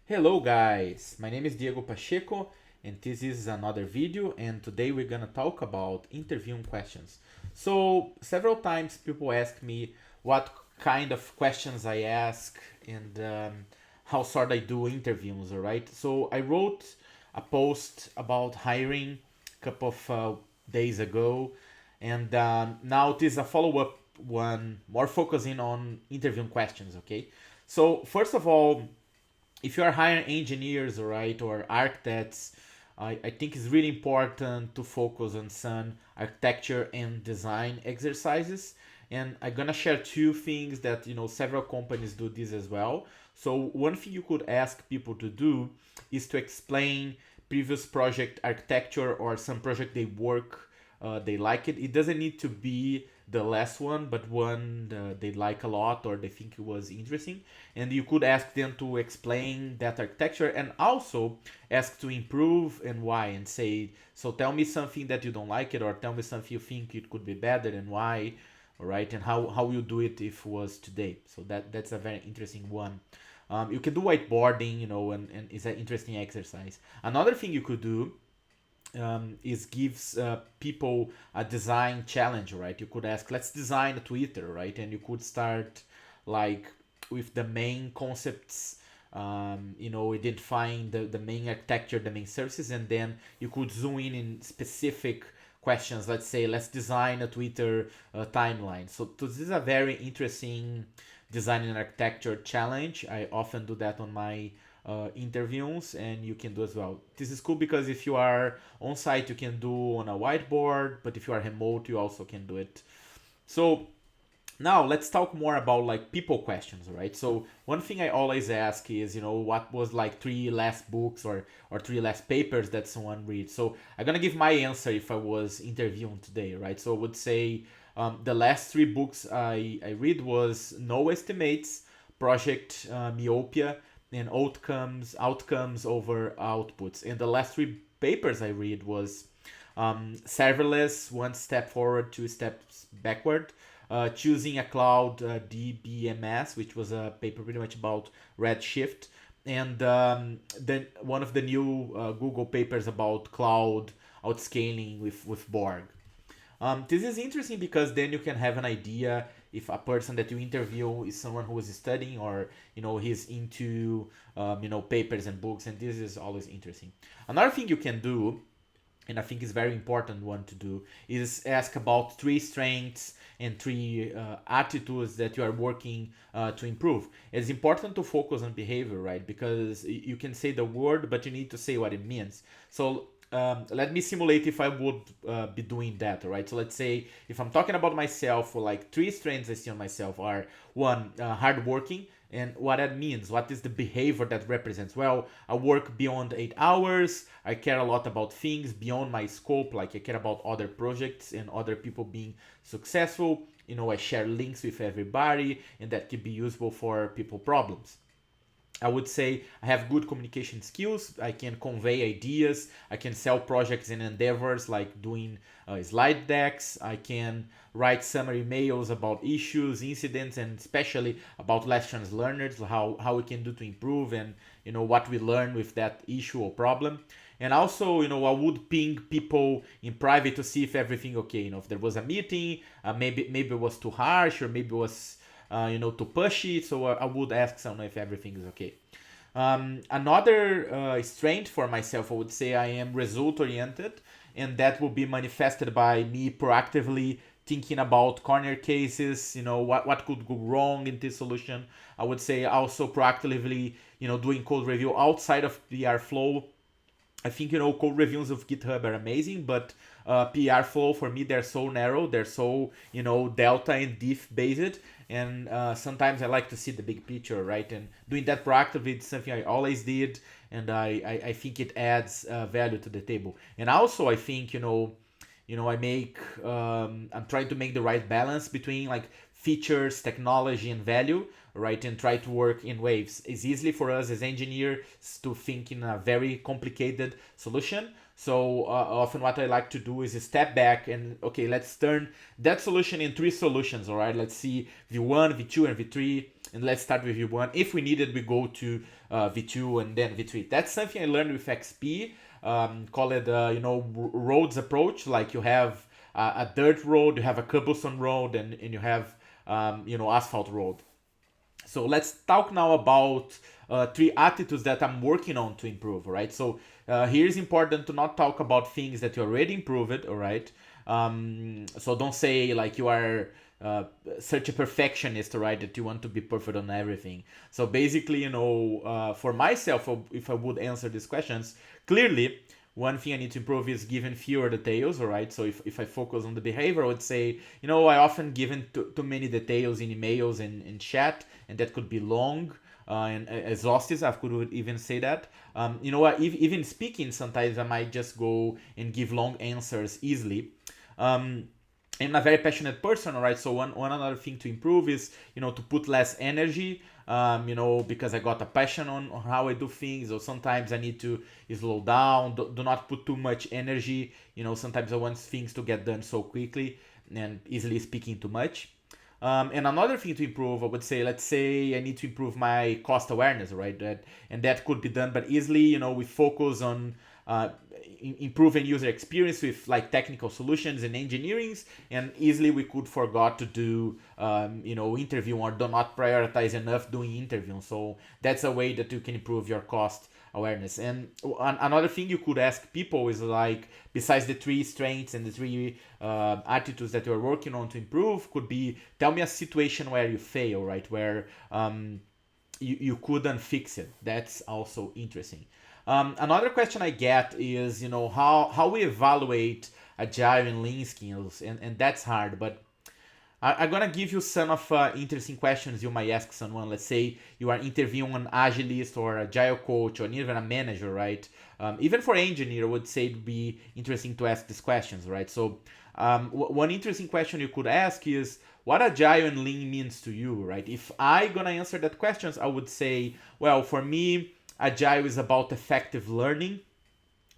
Hello guys, my name is Diego Pacheco and this is another video, and today we're gonna talk about interviewing questions. So several times people ask me what kind of questions I ask and how sort I do interviews, alright? So I wrote a post about hiring a couple of days ago, and now this is a follow-up one more focusing on interviewing questions, okay? So first of all, if you are hiring engineers, right, or architects, I think it's really important to focus on some architecture and design exercises. And I'm gonna share two things that several companies do this as well. So one thing you could ask people to do is to explain previous project architecture or some project they like it. It doesn't need to be the last one, but one they like a lot or they think it was interesting. And you could ask them to explain that architecture and also ask to improve and why, and say, so tell me something that you don't like it, or tell me something you think it could be better and why, all right, and how you do it if it was today. So that's a very interesting one. You can do whiteboarding, and it's an interesting exercise. Another thing you could do is gives people a design challenge, right? You could ask, let's design a Twitter, right? And you could start like with the main concepts, identifying the main architecture, the main services, and then you could zoom in specific questions. Let's say, let's design a Twitter timeline. So this is a very interesting design and architecture challenge. I often do that on my interviews, and you can do as well. This is cool because if you are on site, you can do on a whiteboard, but if you are remote, you also can do it. So now let's talk more about like people questions, right? So one thing I always ask is, what was like three last books or three last papers that someone read. So I'm gonna give my answer if I was interviewing today, right? So I would say the last three books I read was No Estimates, Project Myopia, and outcomes over outputs. And the last three papers I read was serverless, one step forward, two steps backward. Choosing a cloud DBMS, which was a paper pretty much about Redshift, and then one of the new Google papers about cloud outscaling with Borg. This is interesting because then you can have an idea if a person that you interview is someone who is studying, or he's into papers and books, and this is always interesting. Another thing you can do, and I think is very important one to do, is ask about three strengths and three attitudes that you are working to improve. It's important to focus on behavior, right? Because you can say the word, but you need to say what it means. So let me simulate if I would be doing that, right? So let's say if I'm talking about myself, for like three strengths I see on myself are one, hardworking. And what that means, what is the behavior that represents? Well, I work beyond 8 hours. I care a lot about things beyond my scope. Like I care about other projects and other people being successful. I share links with everybody, and that can be useful for people problems. I would say I have good communication skills. I can convey ideas. I can sell projects and endeavors like doing slide decks. I can write summary mails about issues, incidents, and especially about lessons learned, how we can do to improve, and what we learn with that issue or problem. And also, I would ping people in private to see if everything okay. If there was a meeting, maybe it was too harsh, or maybe it was to push it. So I would ask someone if everything is okay. Another strength for myself, I would say I am result oriented, and that will be manifested by me proactively thinking about corner cases. What could go wrong in this solution. I would say also proactively, doing code review outside of PR flow. I think code reviews of GitHub are amazing, but PR flow for me, they're so narrow, they're so delta and diff based, and sometimes I like to see the big picture, right? And doing that proactively is something I always did, and I think it adds value to the table. And also I think I'm trying to make the right balance between like features, technology, and value, right? And try to work in waves. It's easy for us as engineers to think in a very complicated solution. So often what I like to do is step back and, okay, let's turn that solution in three solutions, all right? Let's see V1, V2, and V3. and let's start with V1. If we needed, we go to V2 and then V3. That's something I learned with XP. Call it, roads approach. Like you have a dirt road, you have a cobblestone road, and you have, asphalt road. So let's talk now about three attitudes that I'm working on to improve, right? So here is important to not talk about things that you already improved, all right? So don't say like you are such a perfectionist, right? That you want to be perfect on everything. So basically, for myself, if I would answer these questions, clearly, one thing I need to improve is giving fewer details, all right? So if I focus on the behavior, I would say, I often given too many details in emails and in chat, and that could be long and exhaustive. I could even say that. Even speaking, sometimes I might just go and give long answers easily. I'm a very passionate person, all right? So one another thing to improve is, to put less energy, because I got a passion on how I do things, or sometimes I need to slow down, do not put too much energy. Sometimes I want things to get done so quickly and easily speaking too much. And another thing to improve, I would say, let's say I need to improve my cost awareness, right? That could be done, but easily, we focus on uh, improving user experience with like technical solutions and engineerings, and easily we could forget to do, interview, or do not prioritize enough doing interview. So that's a way that you can improve your cost awareness. And another thing you could ask people is like, besides the three strengths and the three attitudes that you're working on to improve, could be, tell me a situation where you fail, right? Where you couldn't fix it. That's also interesting. Another question I get is, how we evaluate agile and lean skills, and that's hard, but I'm gonna give you some of interesting questions you might ask someone. Let's say you are interviewing an agilist or agile coach or even a manager, right? Even for engineer, I would say it'd be interesting to ask these questions, right? So one interesting question you could ask is, what agile and lean means to you, right? If I gonna answer that questions, I would say, well, for me, agile is about effective learning.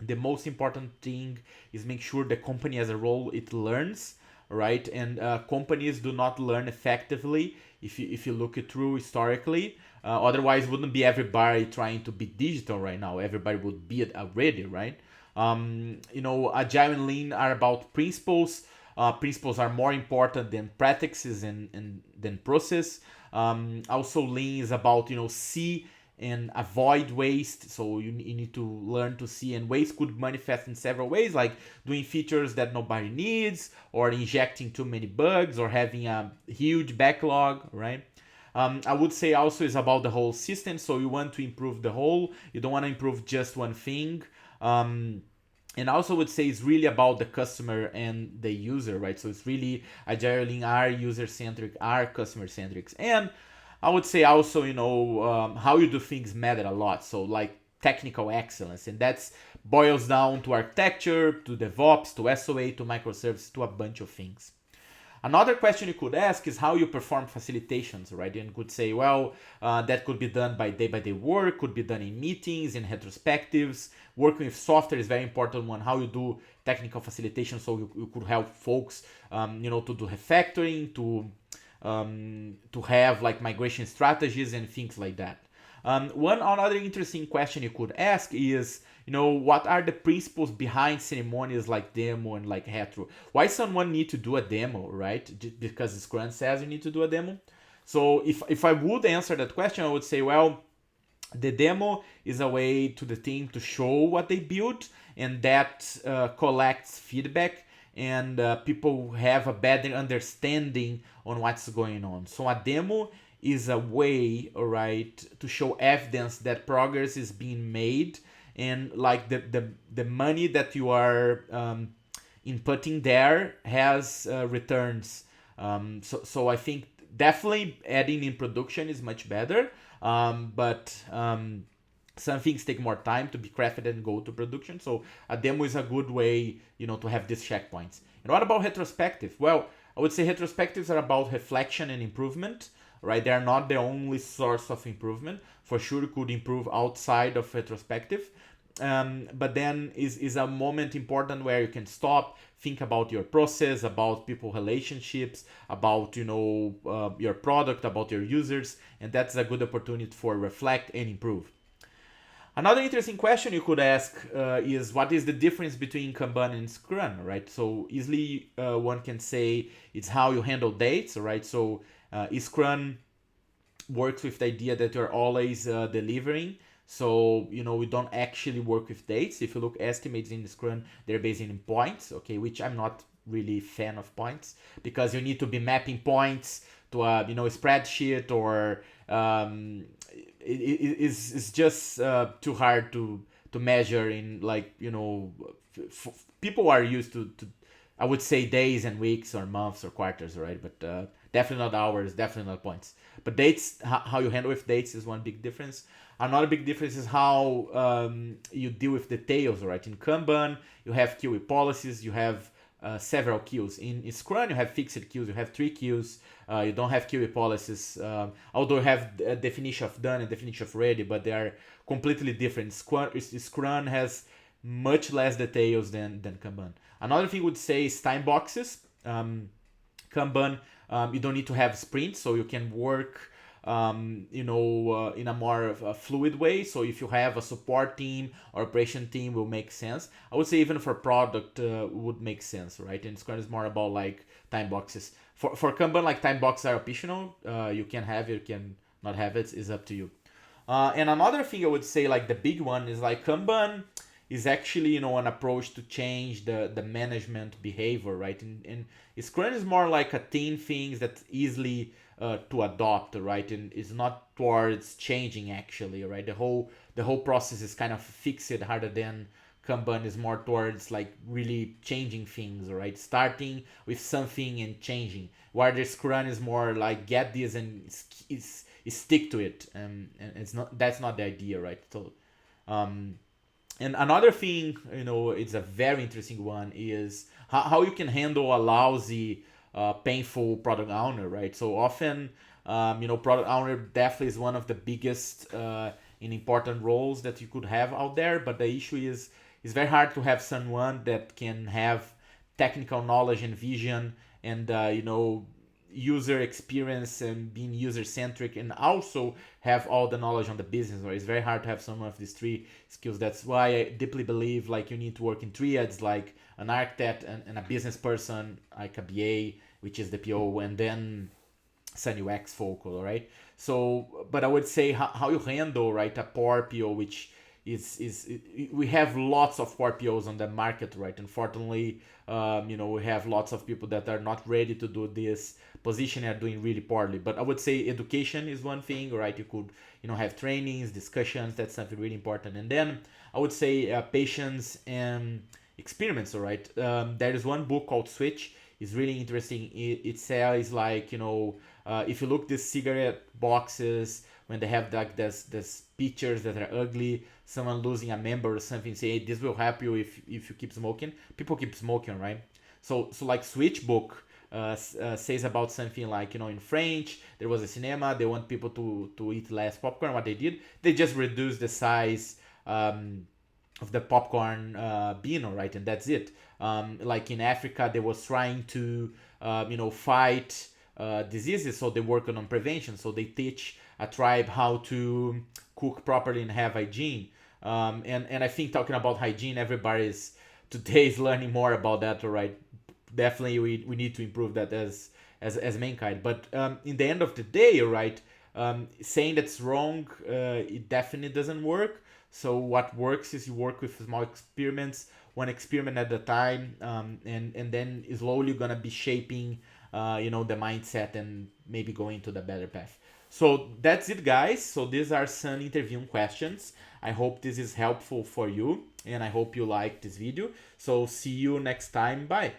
The most important thing is make sure the company as a whole it learns, right? And companies do not learn effectively if you look it through historically. Otherwise, wouldn't be everybody trying to be digital right now. Everybody would be it already, right? Agile and lean are about principles. Principles are more important than practices and than process. Also, lean is about see and avoid waste. So you need to learn to see, and waste could manifest in several ways, like doing features that nobody needs, or injecting too many bugs, or having a huge backlog, right? I would say also is about the whole system. So you want to improve the whole, you don't want to improve just one thing. And also would say it's really about the customer and the user, right? So it's really agile are user centric, are customer centric. And I would say also, how you do things matter a lot. So like technical excellence, and that's boils down to architecture, to DevOps, to SOA, to microservices, to a bunch of things. Another question you could ask is how you perform facilitations, right? And could say, well, that could be done by day work, could be done in meetings, in retrospectives. Working with software is very important one. How you do technical facilitation, so you could help folks, to do refactoring, to have like migration strategies and things like that. One another interesting question you could ask is, what are the principles behind ceremonies like demo and like retro? Why someone need to do a demo, right? Because Scrum says you need to do a demo. So if I would answer that question, I would say, well, the demo is a way to the team to show what they built, and that collects feedback, and people have a better understanding on what's going on. So a demo is a way, all right, to show evidence that progress is being made, and like the money that you are inputting there has returns. So I think definitely adding in production is much better, but some things take more time to be crafted and go to production. So a demo is a good way, to have these checkpoints. And what about retrospective? Well, I would say retrospectives are about reflection and improvement, right? They are not the only source of improvement. For sure, you could improve outside of retrospective. but then is a moment important where you can stop, think about your process, about people relationships, about your product, about your users, and that's a good opportunity for reflect and improve. Another interesting question you could ask is what is the difference between Kanban and Scrum, right? So easily one can say it's how you handle dates, right? So Scrum works with the idea that you're always delivering. So we don't actually work with dates. If you look estimates in Scrum, they're based in points, okay, which I'm not really fan of points because you need to be mapping points to a spreadsheet, or it's just too hard to measure in, like, people are used to I would say days and weeks or months or quarters, right? But definitely not hours, definitely not points. But dates, how you handle with dates is one big difference. Another big difference is how you deal with details, right? In Kanban, you have QE policies, you have several queues. In Scrum, you have fixed queues, you have 3 queues. You don't have QE policies, although you have a definition of done and definition of ready, but they are completely different. Scrum has much less details than Kanban. Another thing I would say is time boxes. Kanban, you don't need to have sprints, so you can work in a more fluid way. So if you have a support team or operation team, will make sense. I would say even for product would make sense, right? And Scrum is more about like time boxes. For Kanban, like time boxes are optional. You can have it, you can not have it. It's up to you. And another thing I would say, like the big one, is like Kanban is actually an approach to change the management behavior, right? And Scrum is more like a team things that easily to adopt, right? And it's not towards changing actually, right? The whole process is kind of fixed, rather than Kanban is more towards like really changing things, right? Starting with something and changing. While the Scrum is more like get this and stick to it, and that's not the idea, right? So and another thing, it's a very interesting one, is how you can handle a lousy, painful product owner, right? So often, product owner definitely is one of the biggest and important roles that you could have out there. But the issue is, it's very hard to have someone that can have technical knowledge and vision, and user experience and being user centric, and also have all the knowledge on the business, right? It's very hard to have some of these 3 skills. That's why I deeply believe like you need to work in triads, like an architect and a business person, like a BA, which is the PO, and then some UX folk, right? So, but I would say how you handle, right, a poor PO, which we have lots of poor POs on the market, right? Unfortunately, we have lots of people that are not ready to do this position and are doing really poorly. But I would say education is one thing, right? You could have trainings, discussions. That's something really important. And then I would say patience and experiments, all right? There is one book called Switch. It's really interesting. It says like, if you look these cigarette boxes, when they have like this pictures that are ugly, someone losing a member or something, say, hey, this will help you if you keep smoking. People keep smoking, right? So like Switch book says about something like, in French, there was a cinema, they want people to eat less popcorn. What they did, they just reduced the size of the popcorn bin, right? And that's it. Like in Africa, they was trying to fight diseases, so they work on prevention. So they teach a tribe how to cook properly and have hygiene. And I think, talking about hygiene, everybody's today is learning more about that, right? Definitely we need to improve that as mankind. But in the end of the day, right, saying that's wrong, it definitely doesn't work. So what works is you work with small experiments, one experiment at a time, and then slowly gonna be shaping the mindset and maybe going to the better path. So that's it, guys. So these are some interview questions. I hope this is helpful for you, and I hope you like this video. So see you next time. Bye.